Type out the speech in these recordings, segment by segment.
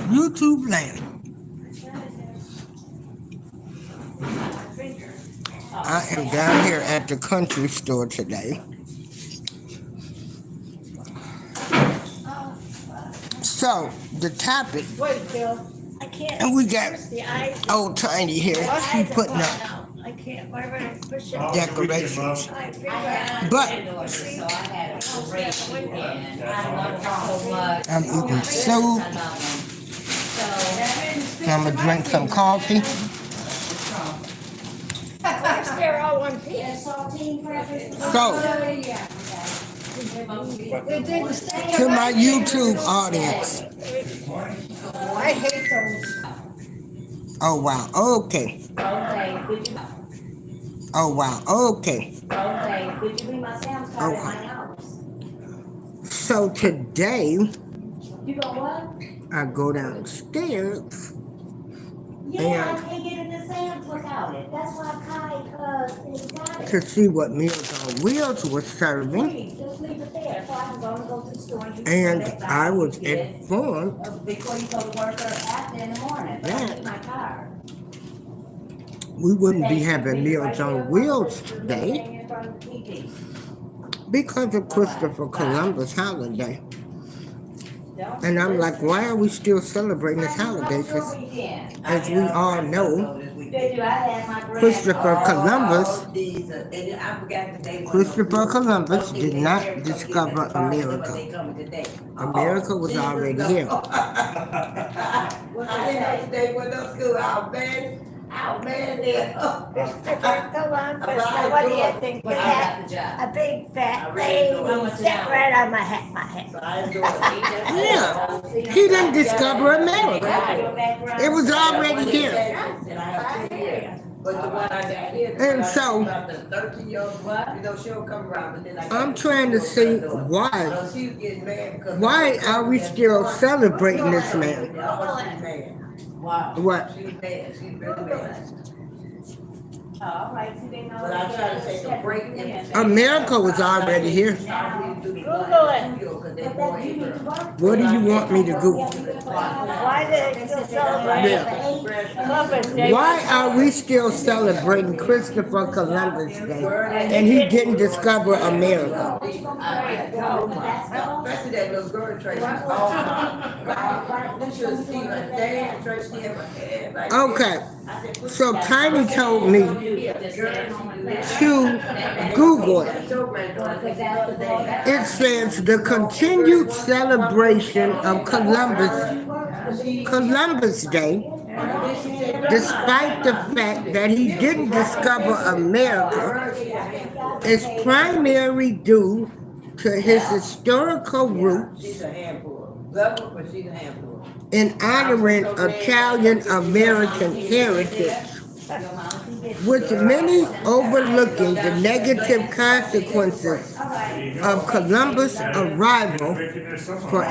YouTube land. I am down here at the country store today. So, the topic, Wait, Phil. I can't. and we got The eyes. old Tiny here. She putting up I can't. Whatever I push it. decorations. I figure But So I had a great weekend. I love her so much. I'm eating soup. I love them. I'm gonna drink some coffee. Yes, they're all one piece. So, They didn't stay. to my YouTube audience. I hate those. Oh wow, okay. Okay, could you, Oh wow, okay. okay, could you be my Sam's card at my Okay. house? So today, You go what? I go downstairs Yeah, and I can't get in the Sam's without it. That's why Kai, got it. to see what Meals on Wheels was serving. Please, just leave it there, so I can go to the store and you And can come back I was get it, informed before you go to work or after in the morning, but I Yeah. get my car. we wouldn't be having Meals on Wheels today because of Christopher Columbus holiday. And I'm like, why are we still celebrating this holiday? Because as we all know, Christopher Columbus did not discover America. America was already here. Christopher Columbus. Now, what do you think? I They got had the job. a big fat lady sitting right on my head. Yeah, he didn't discover America. It was already here. And so, I'm trying to see why are we still celebrating this man? Wow. What? She's bad, she's really bad. All right, so they know. But I try to take a break in. America was already here. Google it. What do you want me to Google? Why did they still celebrate Columbus Day? Why are we still celebrating Christopher Columbus Day and he didn't discover America? Especially that little girl Tracy. Oh my God. You should see her dad, Tracy had her head like. Okay, so Tiny told me to Google it. It says the continued celebration of Columbus Day, despite the fact that he didn't discover America, is primarily due to his historical roots She's a handful. Love her, but she's a handful. in honoring Italian American heritage, with many overlooking the negative consequences of Columbus' arrival for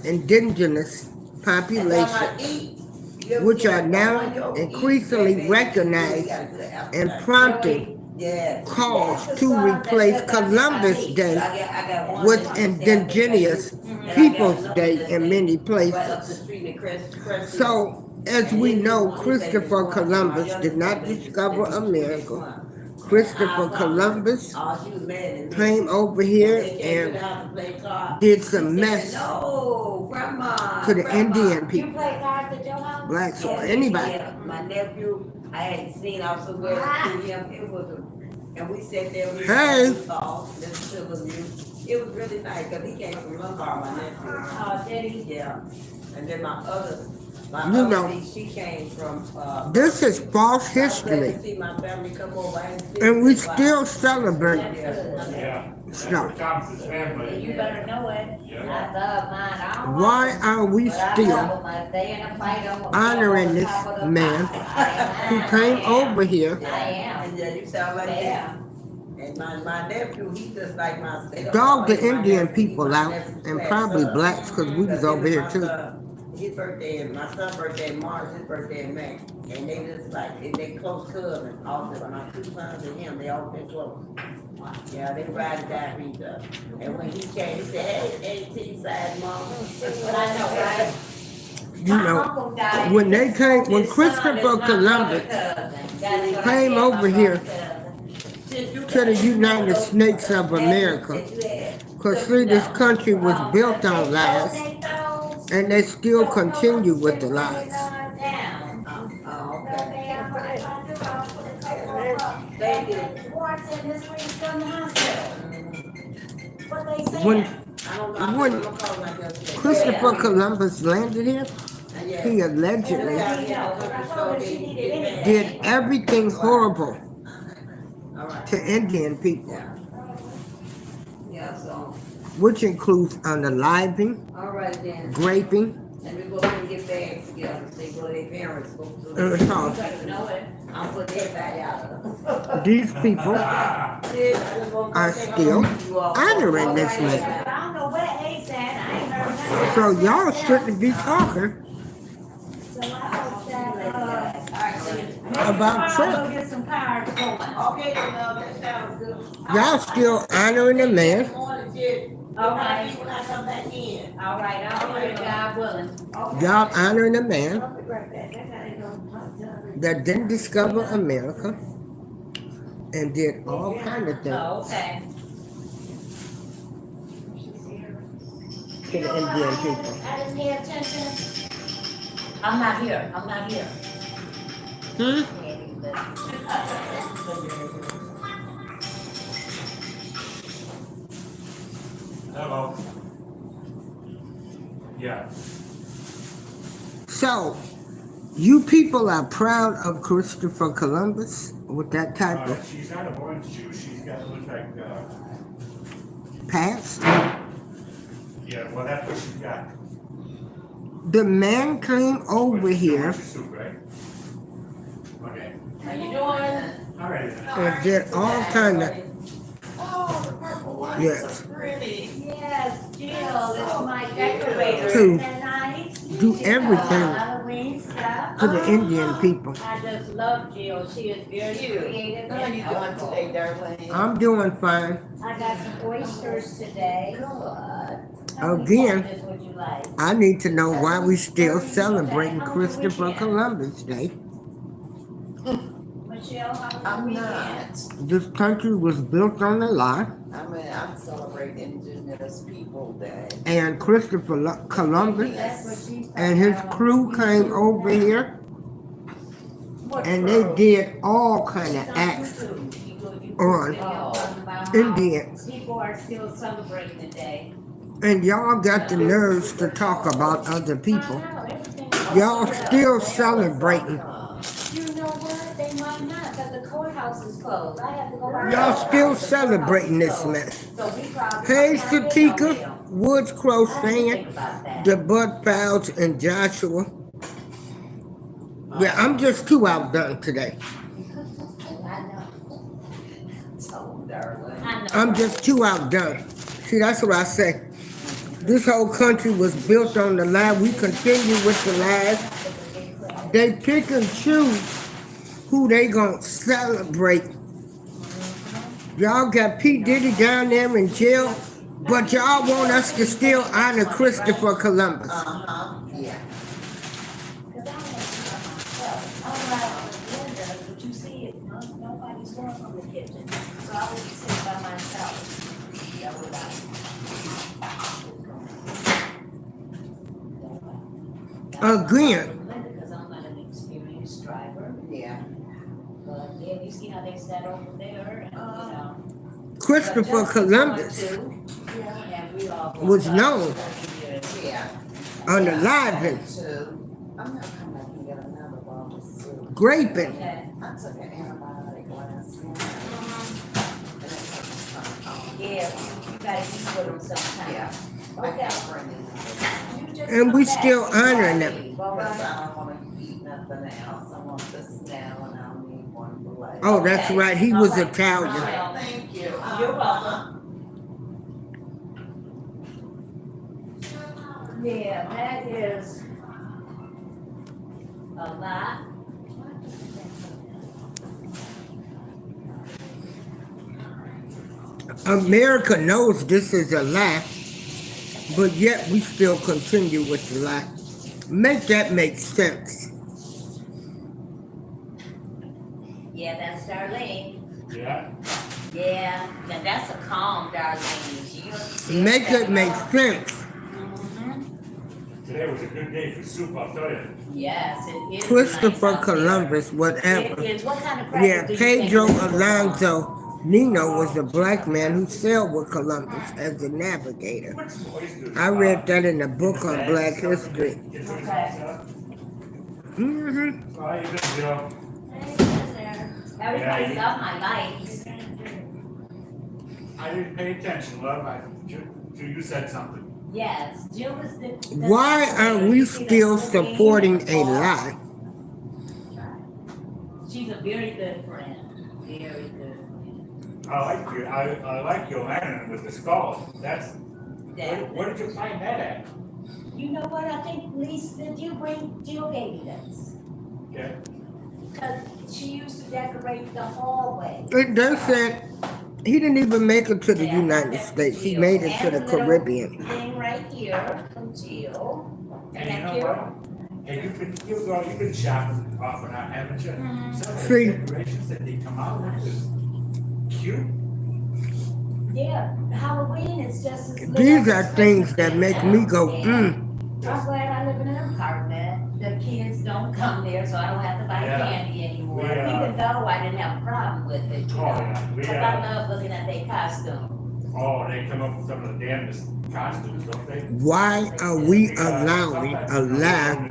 indigenous populations, which are now increasingly recognized and prompting calls to replace Columbus Day with Indigenous Peoples Day in many places. So, as we know, Christopher Columbus did not discover America. Christopher Columbus came over here and did some mess to the Indian people, blacks or anybody. My nephew, I hadn't seen, I was so glad to see him, it was and we sat there, we Hey. listened to the music. It was really nice, cause he came from Lombard, my nephew. Oh, did he? Yeah, and then my You know, other niece, she came from, This is false I was glad history, to see my family come over. I hadn't seen and we them in a while. still celebrate Yeah. stuff. Thomas's family. You better know it. I love mine. I don't Why like are we it, but I still love 'em. If they in a fight, I'm gonna honoring be this on top of the man fight. who came over here? I am. Yeah, you sound like that. Yeah. And my nephew, he just like my. Dog the Indian people out, and probably blacks, because we was over here too. His birthday, and my son's birthday in March, his birthday in May. And they just like, they close cousins, also, my two sons and him, they all been close. Yeah, they ride or die for each other. And when he came, he said, hey, 18 size mom. But I know, right? You know, when they came, when Christopher Columbus came over here to the United States of America, because see, this country was built on lies, and they still continue with the lies. Thank you. When I'm when gonna call myself. Christopher Columbus landed here, Yeah. he allegedly Did. did everything horrible All right. to Indian people, Yeah, so, which includes unaliving, all right then. raping, And we go ahead and get bags together, they go to their parents, go to and their. all. I'm putting everybody out. These people are still honoring this man. I don't know where Ace at, I ain't heard nothing. So y'all shouldn't be talking So I hope that, about Go Trump. get some cards going. Okay, that sounds good. Y'all still honoring the man. Okay. When I come back in. All right, I'll hear it, God willing. Y'all honoring the man I'll be right back. I gotta go. that didn't discover America and did all kind of things Oh, okay. to the Indian people. I didn't pay attention. I'm not here, I'm not here. Hello. Yeah. So, you people are proud of Christopher Columbus with that type of She's not a orange shoe. She's got, looks like, past. yeah, well, that's what she's got. The man came over here Orange soup, right? Okay. How you doing? All right. and did all kind of, Oh, the purple one. yes, Pretty. Yes, Jill, this is my decorator. To Isn't that nice? do everything Halloween stuff. to the Indian people. I just love Jill, she is very creative. How you doing today, darling? I'm doing fine. I got some oysters today. Good. Again, This would you like? I need to know why we still celebrating Christopher Columbus Day. Michelle, how was your I'm weekend? not. This country was built on a lie, I'm celebrating Indigenous People Day. and Christopher Columbus That's what she's talking and his about. crew came over here, What and they crew? did all kind of She's on acts YouTube. You on video talking about how Indians. People are still celebrating the day. And y'all got the nerves to talk about other people. I know, everything- Y'all still celebrating. You know what? They might not, because the courthouse is closed. I have to go out. Y'all still celebrating this mess. So we probably. Hey, Satika, Woods Crocheting, Think about that. the Bud Fouts, and Joshua. Yeah, I'm just too outdone today. I know. So, darling. I know. I'm just too outdone. See, that's what I say. This whole country was built on the lie. We continue with the lies. They pick and choose who they gonna celebrate. Y'all got P. Diddy down there in jail, but y'all want us to still honor Christopher Columbus. Yeah. Because I have myself. I'm right on the window, but you see it, nobody's going from the kitchen. So I would sit by myself. That was Again, Because I'm not an experienced driver, Yeah. but yeah, you see how they sat over there and, you know. Christopher Columbus And we all. was known Yeah. unaliving, Too. I'm not coming back and get another bowl of soup. graping, Okay. I took an antibiotic last night. And it took some Yeah, you gotta eat with them sometime. Yeah. I got bring it. and we still honoring them. Because I don't wanna eat nothing else. I want this now and I'll need one for later. Oh, that's right, he was Italian. Thank you. You're welcome. Yeah, that is a lot. America knows this is a lie, but yet we still continue with the lie. Make that make sense. Yeah, that's Darlene. Yeah? Yeah, now that's a calm Darlene. She don't see Make it make herself. sense. Today was a good day for soup, I'll tell you. Yes, it is. Christopher nice out Columbus, there. whatever. It is. What kind of cracker Yeah, do you Pedro think it is? Alonso Nino was the black man who sailed with Columbus as a navigator. Put some oysters. I read that in a book on Black history. Mm-hmm. How you doing, Joe? Everybody Yeah, love my lights. I didn't pay attention, love, till you said something. Yes, Jill is the. Why are we still supporting a lie? She's a very good friend. Very good friend. I like your lantern with the skull. That's, That- where did you find that at? You know what? I think Lisa, did you bring Jill gave me this? Okay. Because she used to decorate the hallway. They said he didn't even make it to the Yeah, United that's States. He Jill. made it to And the a little Caribbean. Thing right here from Jill. And Thank you know you. what? And you've been shopping off and on, haven't you? Mhm. Some of See. the decorations that they come out with is cute. Yeah, Halloween is just as. lit These up are as things Christmas that is make now. me go, And I'm glad I live in an apartment. The kids don't come there, so I don't have to buy Yeah. candy anymore. We, Even though I didn't have a problem with it, you Oh, know. yeah, we, Because I love looking at their costume. oh, they come up with some of the damnedest costumes, don't they? why are we allowing a lie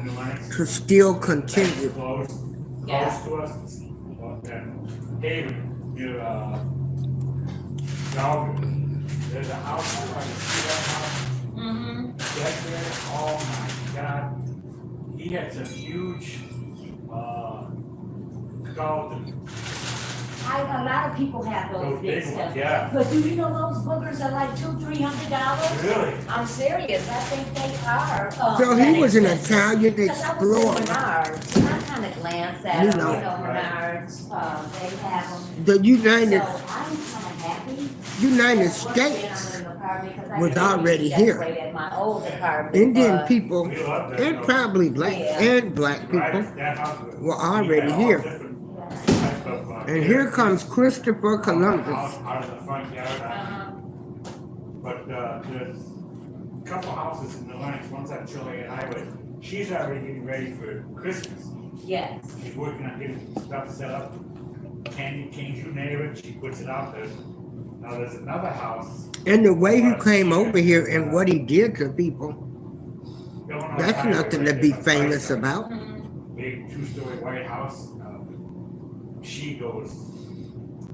to still continue? Close Yeah. to us. And David, there's a house, I can see that house. Mm-hmm. Back there, oh my God, he had some huge, skeleton, A lot of people have those those big big stuff. ones, yeah. But do you know those boogers are like $200-300? Really? I'm serious, I think they are. So that he was an expensive. Italian Because I was in explorer. Menards, and I kind of glanced at You them, know. Menards, they have them. The So United I'm kind of happy. United That one States gentleman in the apartment, 'cause I was didn't already decorate here. at my old apartment, Indian but- people, We love that, and though. probably black Yeah. and black people, Right, that house was- were he had already all here. different types of, And here comes Christopher Columbus. Out of the front yard, Uh-huh. but, there's a couple houses in the lines, one's on Joliet Highway. She's already getting ready for Christmas. Yes, She's working on getting stuff set up, candy canes, you name it, she puts it out there. Now, there's another house. And the way he came over here and what he did to people, Illinois that's Highway, nothing right to be there by famous Price. about. Big two-story white house. She goes,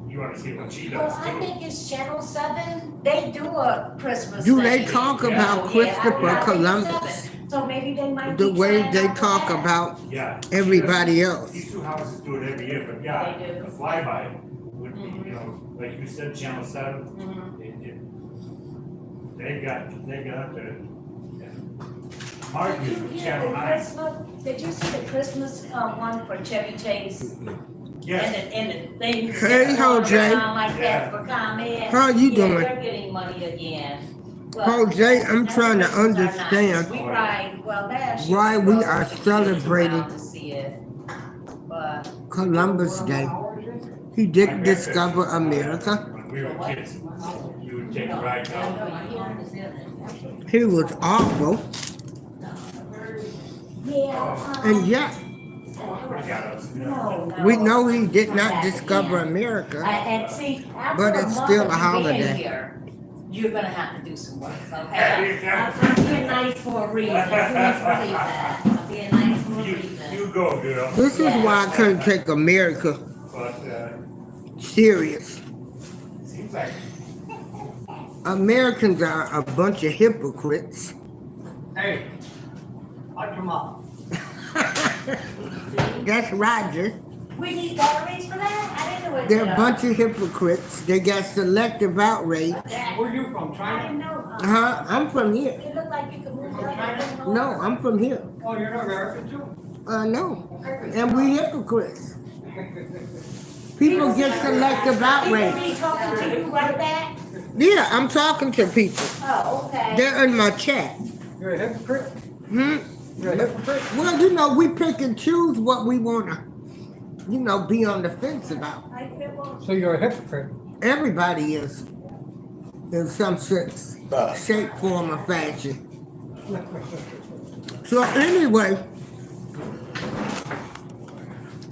you wanna see what she well, does I too? think it's Channel 7, they do a Christmas Do they thing. talk Yeah. about Christopher I think it's Columbus 7. So maybe they might the be way trying they out for talk that. about Yeah. everybody else? These two houses do it every year, but yeah, They do. the flyby would be, like you said, Channel 7, they've got the, Mark Did is you hear Channel the 9. Christmas, did you see the Christmas one for Chevy Chase? Yes, And the things Hey, that ho, going Jay. around like Yeah. that for comment. How you Yeah, doing? they're getting money again. But Jose, I'm that's trying to Christmas are nice. understand We ride, well, last year why we rode are with the kids celebrating around to see it. But Columbus Day. He didn't discover America. when we were kids, you would take a ride down. He was awful. yeah. And yet, I got us. No, we know he did not discover America. And see, after But a it's month still of a you holiday. being here, you're gonna have to do some work, okay? I'm being nice for a reason, please believe that, I'm being nice for a reason. You go, girl, This is why I couldn't take America but, serious. seems like, Americans are a bunch of hypocrites. Hey, watch them up. That's Roger. We need batteries for that? I didn't know it. They're a bunch of hypocrites. They got selective outrage. Where you from, I China? didn't know. Huh? I'm from here. It looked like you could move your hand. No, I'm from here. Oh, you're not American too? No. And we hypocrites. People get selective People outrage. be talking to you right back? Yeah, I'm talking to people. Oh, okay. They're in my chat. You're a hypocrite? Hmm? You're a hypocrite. Well, you know, we pick and choose what we want to, you know, be on the fence about. So you're a hypocrite. Everybody is, in some sense, shape, form, or fashion. So anyway,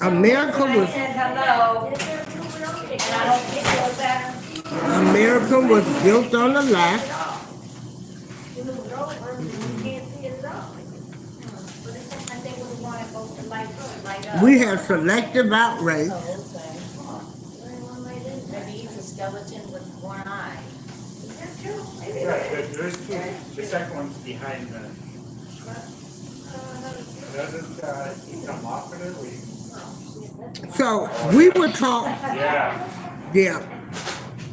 America I was said hello, and I don't think it was better. America was built on a lie. You can't see it at all. But it's something they would want to go to like us. We have selective outrage. Oh, okay. Maybe he's a skeleton with one eye. Is that true? Maybe. Right, there's two, the second one's behind the, doesn't, he come off of it, or you? So we were taught, Yeah. yeah,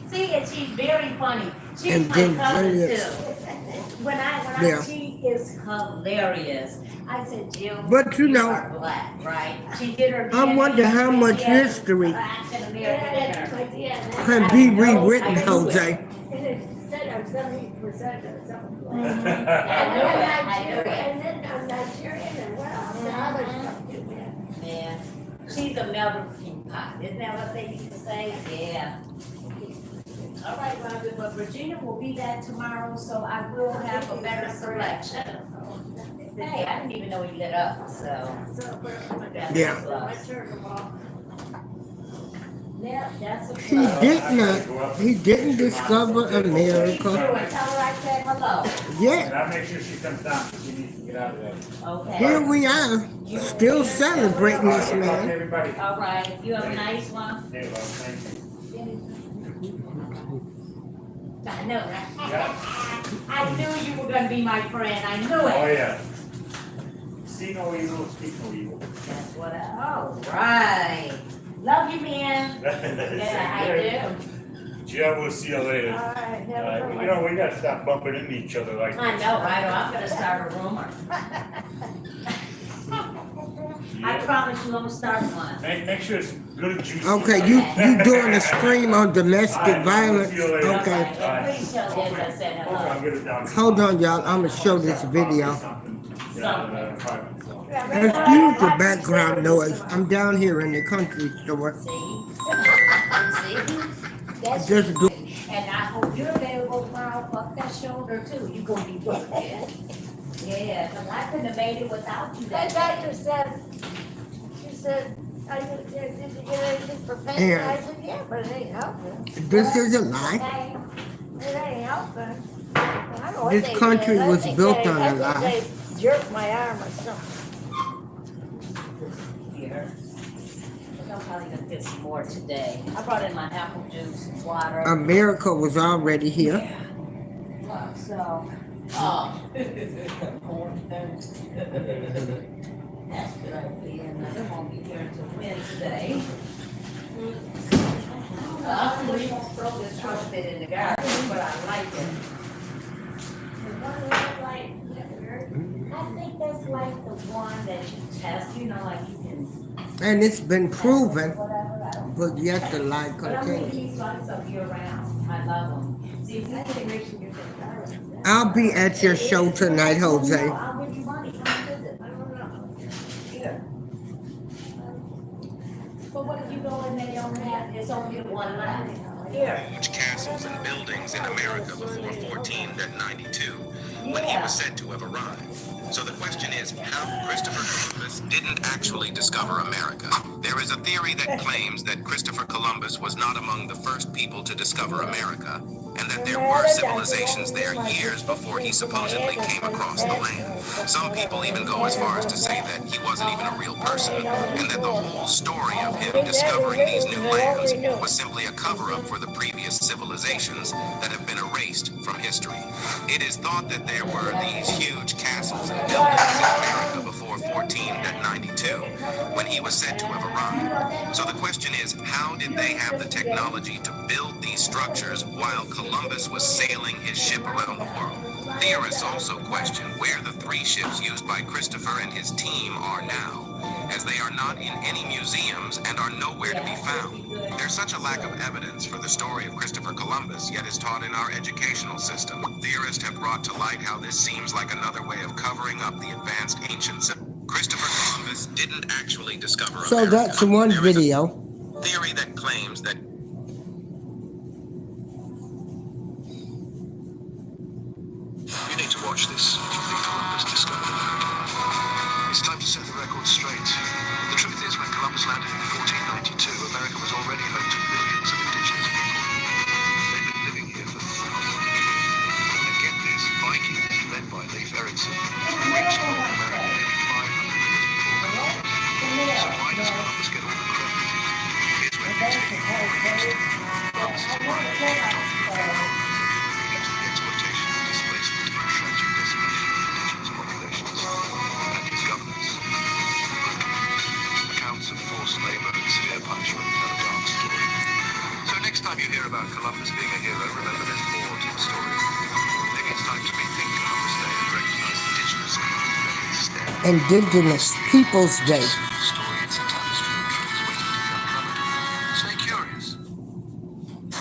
See, and she's very funny. She's And my then cousin Juliet. too. When Yeah. she is hilarious. I said, Jill, But you know- are black, right? She did her. I wonder how much history African American in her. can be rewritten, Jose. Instead of 70% or something like that. I knew it. And then I'm Nigerian and what else? The other stuff too, yeah. Yeah. She's a melting pot. Isn't that what they used to say? Yeah. All right, Roger, but Virginia will be back tomorrow, so I will have a better selection. Hey, I didn't even know he lit up, so. that's a Yeah. plus. I turned them off. Yeah, that's a He plus. didn't discover What are you doing? America. Tell her I said hello. Yet, And I'll make sure she comes down, because she needs to get out of there. Okay. here we are, still celebrating this Talk to man. everybody. All right, you have a nice one. Okay, well, thank you. I know, right? Yeah. I knew you were gonna be my friend, I knew Oh, it. yeah. See no evil, speak no evil. That's what all right. Love you, man. Yeah, I do. Jim, we'll see you later. All right, have a good You one. know, we gotta stop bumping into each other like this. I know, right? Or I'm gonna start a rumor. I Yeah. promise you, I'm gonna start one. Make sure it's good and juicy. Okay, you doing a stream on domestic violence? See you later. Okay, And please tell them I said Okay, hello. I'll get it down. hold on, y'all. I'm gonna show this video. Something. Excuse the background noise. I'm down here in the country store. See? See? That's Just do. And I hope you're available tomorrow. Fuck that shoulder too. You gonna be good. Yeah, cause I couldn't have made it without you That that doctor day. said, she said, did you get anything for pain? Yeah. I said, yeah, but it ain't helping. This is a lie. Okay. It ain't helping. I don't know what This they country did. I was think built they- on a I think lie. they jerked my arm or something. Here. I'm probably gonna get some more today. I brought in my apple juice and water. America was already here. So, oh. That's a good idea, and I won't be here until Wednesday. We won't throw this truck bit in the garbage, but I like it. I think that's like the one that you test, you know, like you can. And it's been proven, Whatever, I don't. but yet the lie But I'm making continues. these lights up year round. I love them. See, if you can make sure you get that. I'll be at your show tonight, Jose. I'll give you money. Come visit. I don't know. Here. But what if you go in there, you don't have, it's only one left. Here. Huge castles and buildings in America before 1492, when he was said to have arrived. So the question is, how Christopher Columbus didn't actually discover America. There is a theory that claims that Christopher Columbus was not among the first people to discover America, and that there were civilizations there years before he supposedly came across the land. Some people even go as far as to say that he wasn't even a real person, and that the whole story of him discovering these new lands was simply a cover-up for the previous civilizations that have been erased from history. It is thought that there were these huge castles and buildings in America before 1492, when he was said to have arrived. So the question is, how did they have the technology to build these structures while Columbus was sailing his ship around the world? Theorists also question where the 3 ships used by Christopher and his team are now. as they are not in any museums and are nowhere to be found. There's such a lack of evidence for the story of Christopher Columbus, yet is taught in our educational system. Theorists have brought to light how this seems like another way of covering up the advanced ancient Christopher Columbus didn't actually discover America. So that's one There is a video. theory that claims that you need to watch this if you think Columbus discovered America. It's time to set the record straight. The truth is, when Columbus landed in 1492, America was already home to millions of indigenous people. They've been living here for thousands. And get this, Vikings, led by Leif Erikson, reached North America nearly 500 years before Columbus. So why does Columbus get all the credit? Here's where things get confusing. Columbus is right. Because of the exploitation and displacement and tragic decimation of indigenous populations and his governance. Accounts of forced labor and severe punishment tell a dark story. So next time you hear about Columbus being a hero, remember there's more to the story. Maybe it's time to rethink Columbus Day and recognize indigenous peoples better instead. Indigenous Peoples Day. Story, it's a tapestry of truths waiting to be uncovered. Stay curious.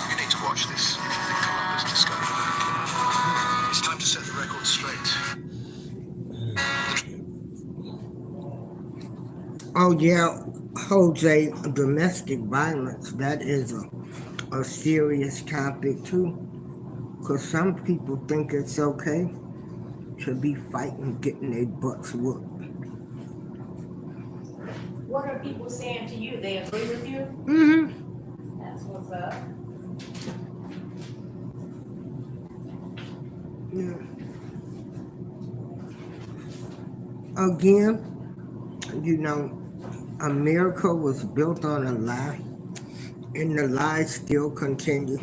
You need to watch this if you think Columbus discovered America. It's time to set the record straight. Oh yeah, Jose, domestic violence, that is a serious topic too. Because some people think it's okay to be fighting, getting their butts whooped. What are people saying to you? They agree with you? Mm-hmm. That's what's up. Yeah. Again, you know, America was built on a lie, and the lies still continue.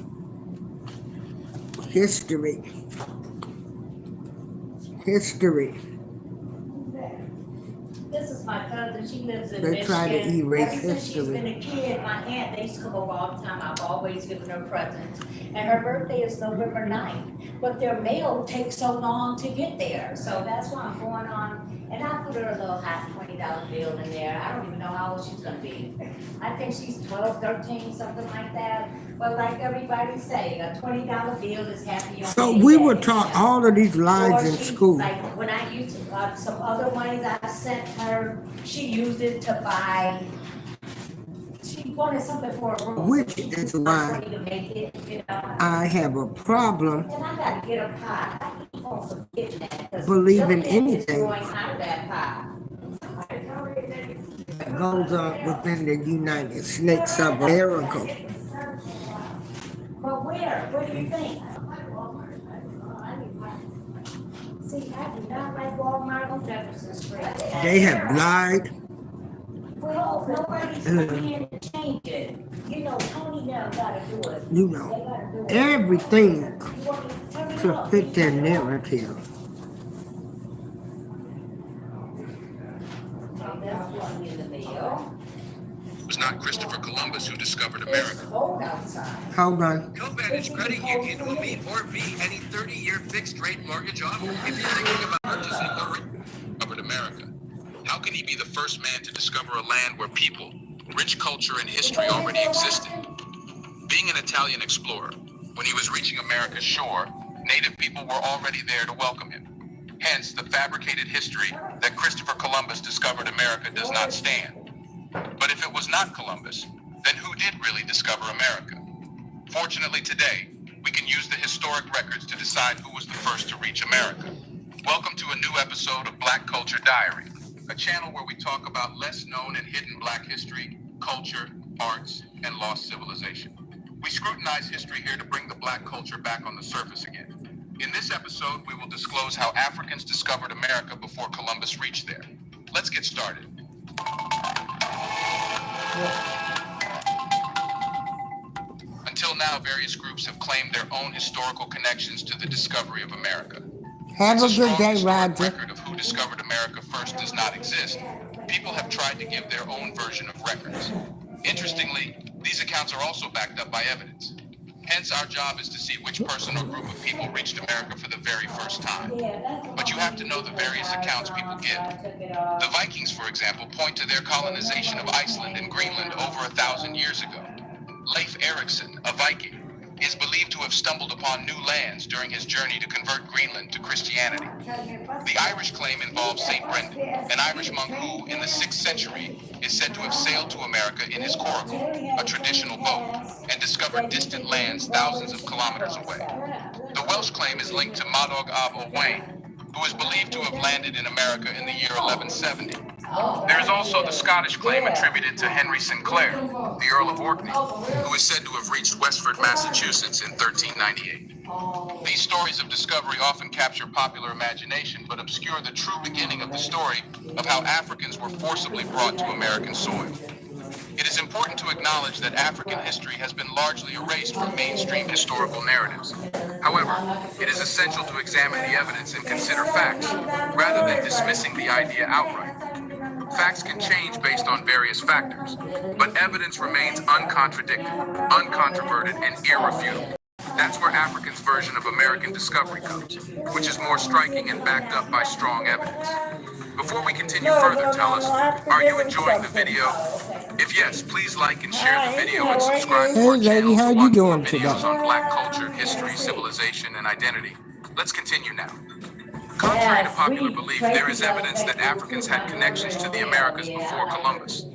History. This is my cousin, she lives in They Michigan. try to erase Ever since she's history. been a kid, my aunt, they used to come over all the time, I've always given her presents. And her birthday is November 9th, but their mail takes so long to get there, so that's why I'm going on. And I put her a little hot $20 bill in there, I don't even know how old she's gonna be. I think she's 12, 13, something like that. But like everybody say, a $20 bill is happy on So any we day. were taught all of these lies Or in she, school. like, when I used to, some other monies I sent her, she used it to buy, she wanted something for a room. Which is why To make it, you know. I have a problem And I gotta get a pie. I keep on forgetting that. 'Cause Believe in nothing is anything. growing out of that pie. that goes on within the United States of America. But where? What do you think? See, I do not like Walmart on Jefferson Street. They have lied. Well, nobody's coming in to change it. You know, Tony now gotta do it. You They know, gotta do it. everything You want me to turn it to off? fit their narrative. That's one in the mail. it was not Christopher Columbus who discovered It's America. cold outside. Hold on. Co-Vantage Credit Union will meet or beat any 30-year fixed-rate mortgage offer. If you're thinking about purchasing a Discovered America. How can he be the first man to discover a land where people, rich culture, and history already existed? Being an Italian explorer, when he was reaching America's shore, native people were already there to welcome him. Hence, the fabricated history that Christopher Columbus discovered America does not stand. But if it was not Columbus, then who did really discover America? Fortunately today, we can use the historic records to decide who was the first to reach America. Welcome to a new episode of Black Culture Diary, a channel where we talk about less known and hidden Black history, culture, arts, and lost civilization. We scrutinize history here to bring the Black culture back on the surface again. In this episode, we will disclose how Africans discovered America before Columbus reached there. Let's get started. Until now, various groups have claimed their own historical connections to the discovery of America. Have a Since good strong day, historic Roger. record of who discovered America first does not exist, people have tried to give their own version of records. Interestingly, these accounts are also backed up by evidence. Hence, our job is to see which person or group of people reached America for the very first time. But you have to know the various accounts people give. The Vikings, for example, point to their colonization of Iceland and Greenland over 1,000 years ago. Leif Erikson, a Viking, is believed to have stumbled upon new lands during his journey to convert Greenland to Christianity. The Irish claim involves St. Brendan, an Irish monk who, in the 6th century, is said to have sailed to America in his coracle, a traditional boat, and discovered distant lands thousands of kilometers away. The Welsh claim is linked to Madog ab Owain, who is believed to have landed in America in the year 1170. There is also the Scottish claim attributed to Henry Sinclair, the Earl of Orkney, who is said to have reached Westford, Massachusetts in 1398. These stories of discovery often capture popular imagination, but obscure the true beginning of the story of how Africans were forcibly brought to American soil. It is important to acknowledge that African history has been largely erased from mainstream historical narratives. However, it is essential to examine the evidence and consider facts, rather than dismissing the idea outright. Facts can change based on various factors, but evidence remains uncontradicted, uncontroverted, and irrefutable. That's where Africans' version of American discovery comes, which is more striking and backed up by strong evidence. Before we continue further, tell us, are you enjoying the video? If yes, please like and share the video and subscribe to our channel to watch more videos on Black culture, history, civilization, and identity. Let's continue now. Contrary to popular belief, there is evidence that Africans had connections to the Americas before Columbus.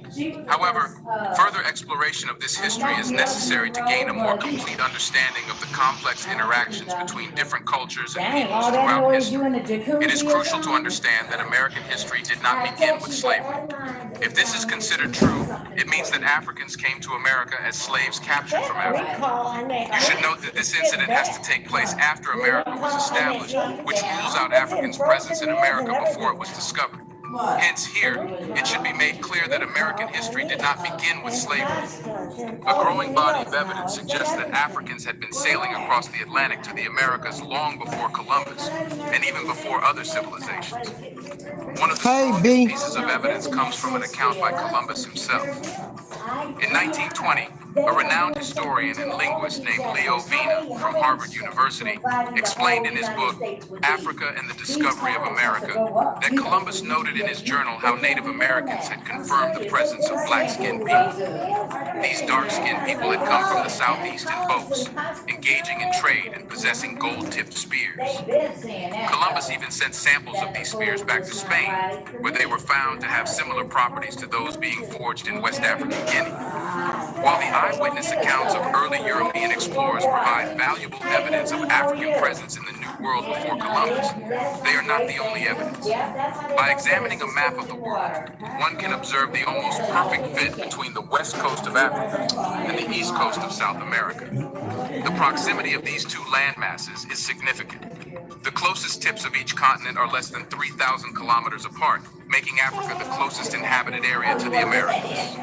However, further exploration of this history is necessary to gain a more complete understanding of the complex interactions between different cultures and peoples throughout history. It is crucial to understand that American history did not begin with slavery. If this is considered true, it means that Africans came to America as slaves captured from Africa. You should note that this incident has to take place after America was established, which rules out Africans' presence in America before it was discovered. Hence, here, it should be made clear that American history did not begin with slavery. A growing body of evidence suggests that Africans had been sailing across the Atlantic to the Americas long before Columbus, and even before other civilizations. One of the strongest pieces of evidence comes from an account by Columbus himself. In 1920, a renowned historian and linguist named Leo Vina from Harvard University explained in his book, Africa and the Discovery of America, that Columbus noted in his journal how Native Americans had confirmed the presence of black-skinned people. These dark-skinned people had come from the southeast in boats, engaging in trade and possessing gold-tipped spears. Columbus even sent samples of these spears back to Spain, where they were found to have similar properties to those being forged in West African Guinea. While the eyewitness accounts of early European explorers provide valuable evidence of African presence in the New World before Columbus, they are not the only evidence. By examining a map of the world, one can observe the almost perfect fit between the west coast of Africa and the east coast of South America. The proximity of these two land masses is significant. The closest tips of each continent are less than 3,000 kilometers apart, making Africa the closest inhabited area to the Americas.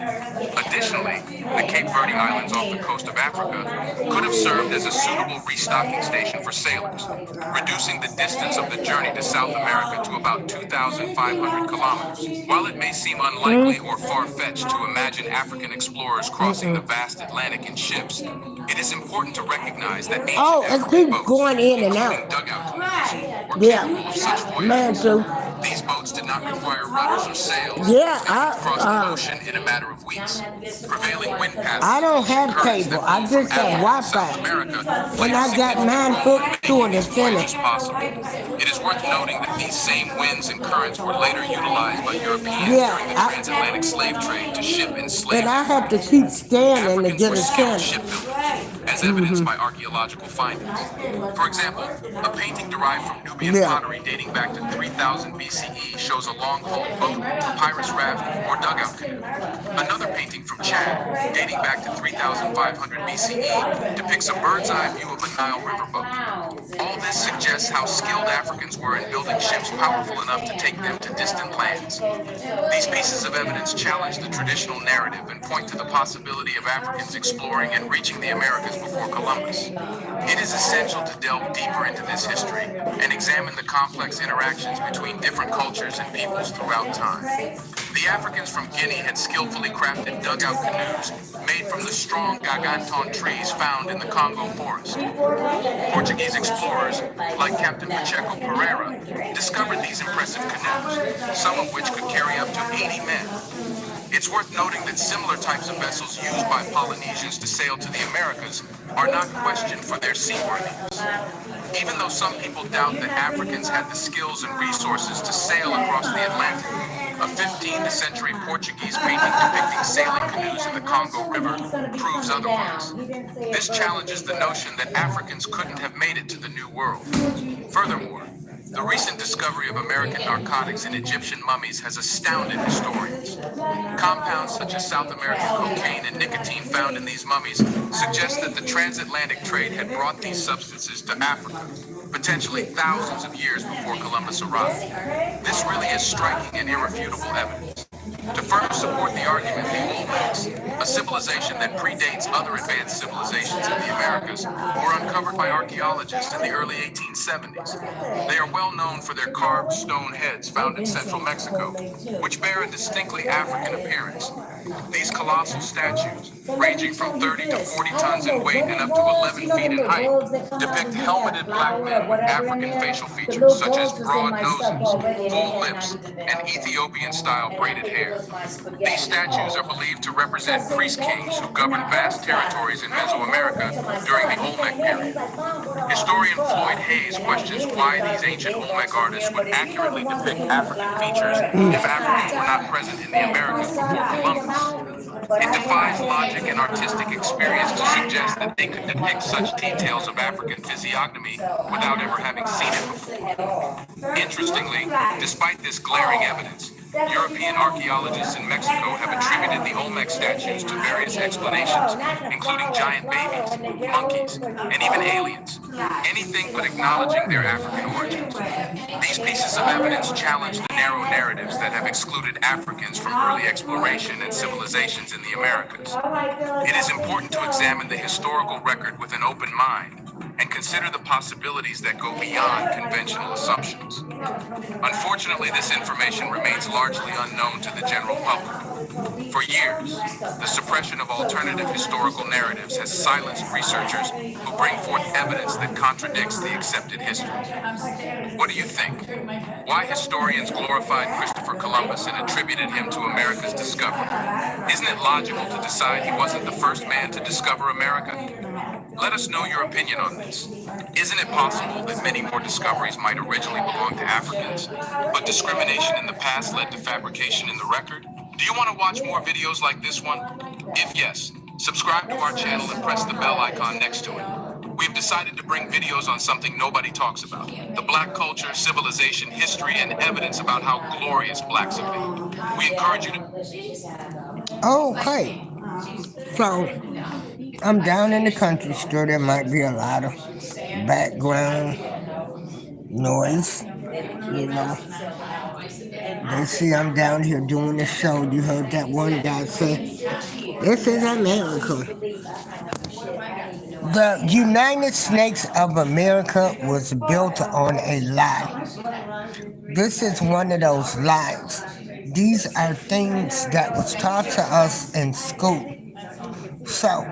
Additionally, the Cape Verde Islands off the coast of Africa could have served as a suitable restocking station for sailors, reducing the distance of the journey to South America to about 2,500 kilometers. While it may seem unlikely or far-fetched to imagine African explorers crossing the vast Atlantic in ships, it is important to recognize that ancient African boats, going in and out. including dugout canoes, were capable of such voyages. These boats did not require rudders or sails. They could cross the ocean in a matter of weeks. Prevailing wind patterns. I don't have cable. I just have Wi-Fi. When I got mine hooked to the center. It is worth noting that these same winds and currents were later utilized by Europeans during the transatlantic slave trade to ship enslaved. And I have to keep scanning to get a center. As evidenced by archaeological findings. For example, a painting derived from Nubian pottery dating back to 3000 BCE shows a long-hauled boat, papyrus raft, or dugout canoe. Another painting from Chad, dating back to 3500 BCE, depicts a bird's-eye view of a Nile River boat. All this suggests how skilled Africans were in building ships powerful enough to take them to distant lands. These pieces of evidence challenge the traditional narrative and point to the possibility of Africans exploring and reaching the Americas before Columbus. It is essential to delve deeper into this history and examine the complex interactions between different cultures and peoples throughout time. The Africans from Guinea had skillfully crafted dugout canoes made from the strong garganton trees found in the Congo forest. Portuguese explorers, like Captain Pacheco Pereira, discovered these impressive canoes, some of which could carry up to 80 men. It's worth noting that similar types of vessels used by Polynesians to sail to the Americas are not questioned for their seaworthiness. Even though some people doubt that Africans had the skills and resources to sail across the Atlantic, a 15th century Portuguese painting depicting sailing canoes in the Congo River proves otherwise. This challenges the notion that Africans couldn't have made it to the New World. Furthermore, the recent discovery of American narcotics in Egyptian mummies has astounded historians. Compounds such as South American cocaine and nicotine found in these mummies suggest that the transatlantic trade had brought these substances to Africa, potentially thousands of years before Columbus arrived. This really is striking and irrefutable evidence. To further support the argument, the Olmecs, a civilization that predates other advanced civilizations in the Americas, were uncovered by archaeologists in the early 1870s. They are well known for their carved stone heads found in central Mexico, which bear a distinctly African appearance. These colossal statues, ranging from 30 to 40 tons in weight and up to 11 feet in height, depict helmeted black men with African facial features such as broad noses, full lips, and Ethiopian-style braided hair. These statues are believed to represent priest kings who governed vast territories in Mesoamerica during the Olmec period. Historian Floyd Hayes questions why these ancient Olmec artists would accurately depict African features if Africans were not present in the Americas before Columbus. It defies logic and artistic experience to suggest that they could depict such details of African physiognomy without ever having seen it before. Interestingly, despite this glaring evidence, European archaeologists in Mexico have attributed the Olmec statues to various explanations, including giant babies, monkeys, and even aliens. Anything but acknowledging their African origins. These pieces of evidence challenge the narrow narratives that have excluded Africans from early exploration and civilizations in the Americas. It is important to examine the historical record with an open mind and consider the possibilities that go beyond conventional assumptions. Unfortunately, this information remains largely unknown to the general public. For years, the suppression of alternative historical narratives has silenced researchers who bring forth evidence that contradicts the accepted history. What do you think? Why historians glorified Christopher Columbus and attributed him to America's discovery? Isn't it logical to decide he wasn't the first man to discover America? Let us know your opinion on this. Isn't it possible that many more discoveries might originally belong to Africans, but discrimination in the past led to fabrication in the record? Do you want to watch more videos like this one? If yes, subscribe to our channel and press the bell icon next to it. We've decided to bring videos on something nobody talks about: the black culture, civilization, history, and evidence about how glorious blacks have been. We encourage you to... Okay. So, I'm down in the country store. There might be a lot of background noise, you know. They see I'm down here doing the show. You heard that one guy say, "This is America." The United States of America was built on a lie. This is one of those lies. These are things that was taught to us in school. So,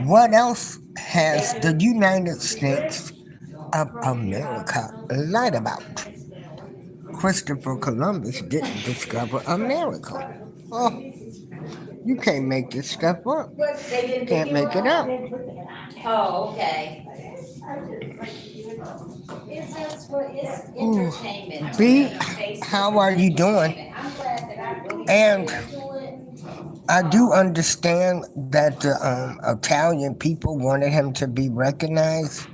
what else has the United States of America lied about? Christopher Columbus didn't discover America. Oh, you can't make this stuff up. Can't make it up. Oh, okay. Ooh. B, how are you doing? And I do understand that the Italian people wanted him to be recognized,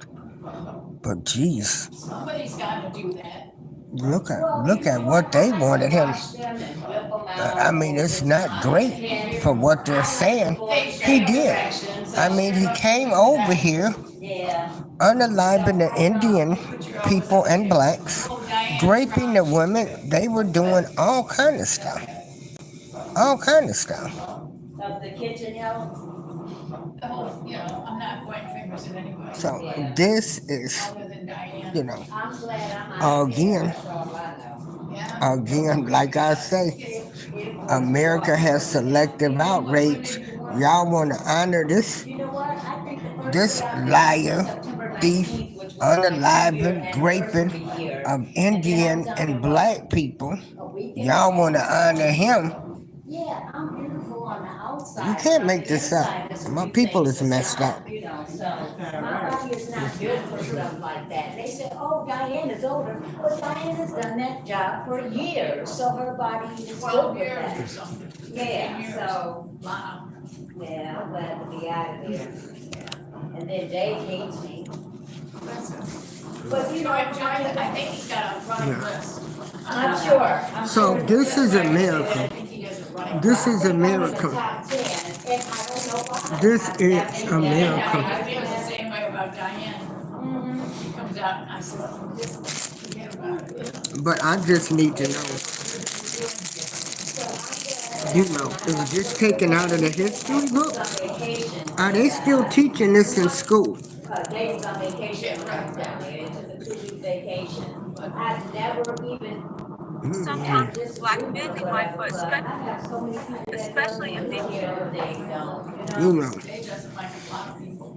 but geez, Somebody's got to do that. look at what they wanted him. I mean, it's not great for what they're saying. He did. I mean, he came over here unaliving the Indian people and blacks, raping the women. They were doing all kind of stuff. All kind of stuff. Of the kitchen help? Oh, you know, I'm not pointing fingers at anybody. So this is, Other than Diane. you know, I'm glad I'm out. again, Yeah. like I say, America has selective outrage. Y'all want to honor this liar, thief, unaliving, raping of Indian and black people. Y'all want to honor him. Yeah, I'm beautiful on the outside. You can't make this up. My people is messed up. You know, so my body is not built for stuff like that. They said, oh, Diana's older. Well, Diana's done that job for years, so her body is good with that. or something. Yeah, so, Wow. yeah, I'm glad to be out of there. And then Dave hates me. But you know, I think he's got a running list. I'm sure. So this is America. I think he has a running. This is I'm in the America. top 10, and I don't know why. This is I America. feel the same way about Diane. She comes out and I said, just forget about it. But I just need to know. You know, is this taken out of the history book? Are they still teaching this in school? Dave's on vacation right down there, he took a 2-week vacation. I've never even. Sometimes black men fight for especially if they You know. Dave doesn't like a lot of people.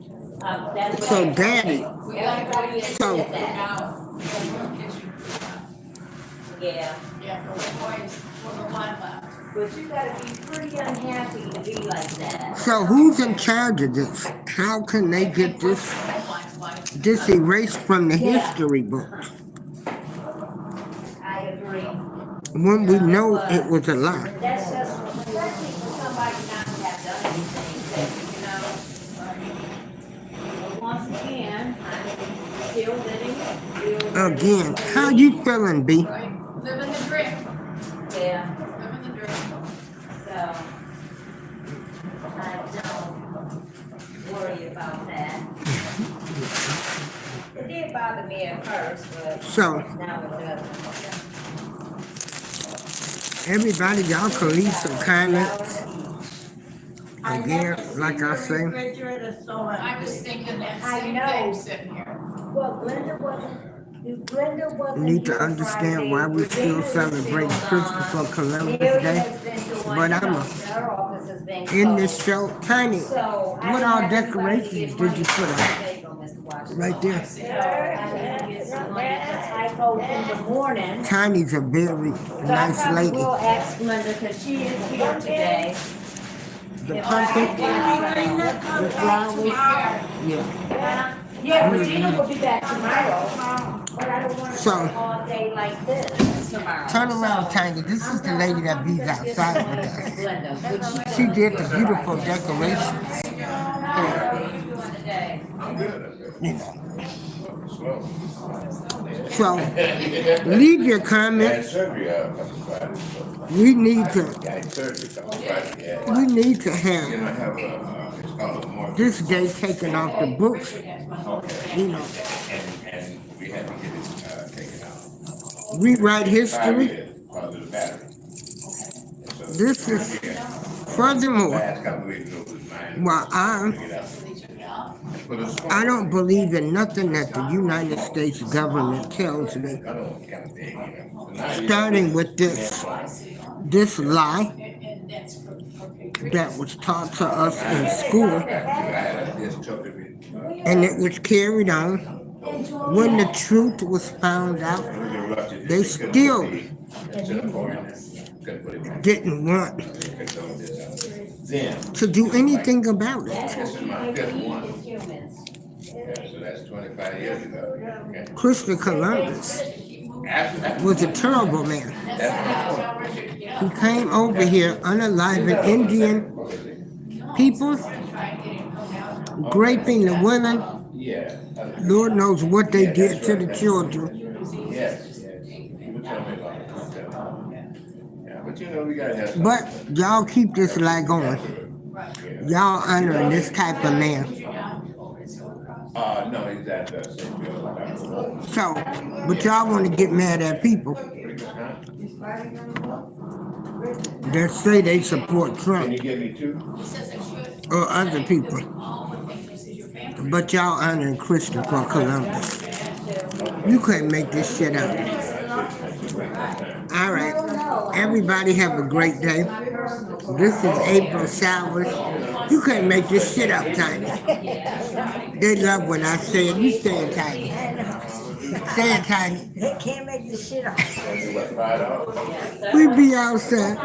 So, Daddy. We got boys So, now. Yeah, Yeah, for the boys, for the one left. but you gotta be pretty unhappy to be like that. so who's in charge of this? How can they get this erased from the history book I agree. when we know it was a lie? That's just, especially for somebody not to have done anything, that, but once again, I'm still living. Again, how you feeling, B? Right? Living the dream. Yeah, Living the dream. so, I don't worry about that. It did bother me at first, but So, now it doesn't. everybody, y'all can leave some comments. Again, like I say, Refrigerator, so I was thinking that I same know. thing sitting here. Well, Glenda wasn't. need to understand why we still celebrate Christopher Columbus Day. But in this show, Tiny, what all decorations did you put up? Right there. Tiny's a very nice lady. We'll ask Glenda, because she is here today. The pumpkin, the flowers, yeah. Yeah, Regina will be back tomorrow, but I don't want to So, go all day like this tomorrow. Turn around, Tiny. This is the lady that bees outside with us. Glenda, would She did the beautiful decorations. How are you doing today? You know. So, leave your comments. We need to have this day taken off the books. You know, rewrite history. This is furthermore. While I don't believe in nothing that the United States government tells me. Starting with this lie that was taught to us in school, and it was carried on. When the truth was found out, they still didn't want to do anything about it. So that's 25 years ago. Okay. Christopher Columbus was a terrible man. He came over here unaliving Indian people, raping the women. Yeah. Lord knows what they did to the children. Yes. You tell me about it. Yeah, but you know we gotta have. But y'all keep this lie going. Y'all honoring this type of man. No, he's at the St. Joe. So, but y'all want to get mad at people that say they support Can Trump you give me two? or other people. But y'all honoring Christopher Columbus. You couldn't make this shit up. All right. Everybody have a great day. This is April Showers. You can't make this shit up, Tiny. They love when I say it. You say it, Tiny. Say it, Tiny. They can't make this shit up. We be outside.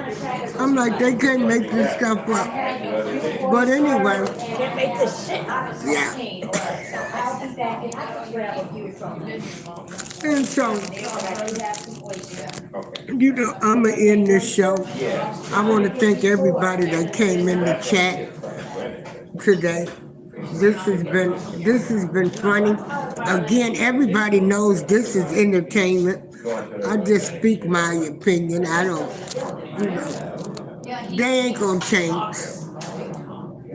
I'm like, they can't make this stuff up. But anyway, Can't make this shit up. yeah. And so, you know, I'ma end this show. I want to thank everybody that came in the chat today. This has been funny. Again, everybody knows this is entertainment. I just speak my opinion. I don't, you know, they ain't gonna change.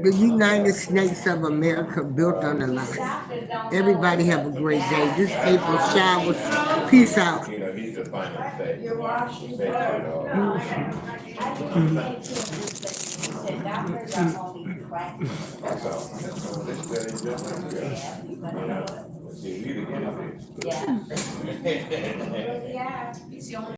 The United States of America built on the line. Everybody have a great day. This April Showers. Peace out. You know, he's the final say. That's all. This is just like good. You know, see, we the guinea pigs. Yeah. He's the only